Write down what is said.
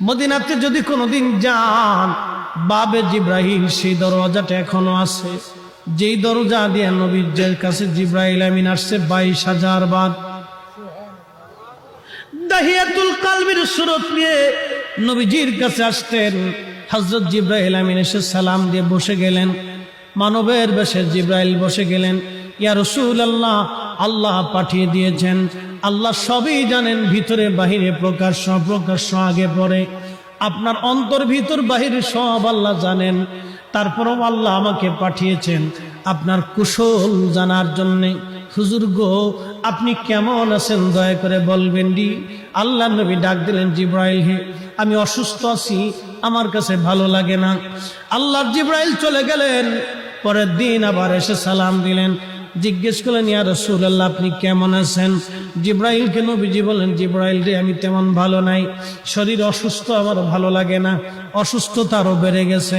মদিনাতে যদি কোনোদিন যান, বাবে জিব্রাইল সেই দরওয়াজাটা এখনো আছে, যেই দরজা দিয়ে নবীর কাছে জিব্রাইল আমিন আসছে 22,000 বার। দাহিয়াতুল কালবির সুরত নিয়ে নবীজির কাছে আসতেন। হযরত জিব্রাইল আমিন এসে সালাম দিয়ে বসে গেলেন, মানবের বেশে জিব্রাইল বসে গেলেন। ইয়া রাসূলুল্লাহ, আল্লাহ পাঠিয়ে দিয়েছেন, আল্লাহ সবই জানেন, ভিতরে বাহিরে প্রকাশ্য অপ্রকাশ্য আগে পরে, আপনার অন্তর ভিতর বাহিরে সব আল্লাহ জানেন। তারপরও আল্লাহ আমাকে পাঠিয়েছেন আপনার কুশল জানার জন্যে। হুজুর গো, আপনি কেমন আছেন দয়া করে বলবেন ডি। আল্লাহ নবী ডাক দিলেন, জিব্রাইল হে, আমি অসুস্থ আছি, আমার কাছে ভালো লাগে না। আল্লাহর জিব্রাইল চলে গেলেন। পরের দিন আবার এসে সালাম দিলেন, জিজ্ঞেস করলেন, ইয়া রাসূলুল্লাহ আপনি কেমন আছেন? জিব্রাইলকে নবীজি বলেন, জিব্রাইল রে, আমি তেমন ভালো নাই, শরীর অসুস্থ, আমার ভালো লাগে না, অসুস্থতা আরো বেড়ে গেছে।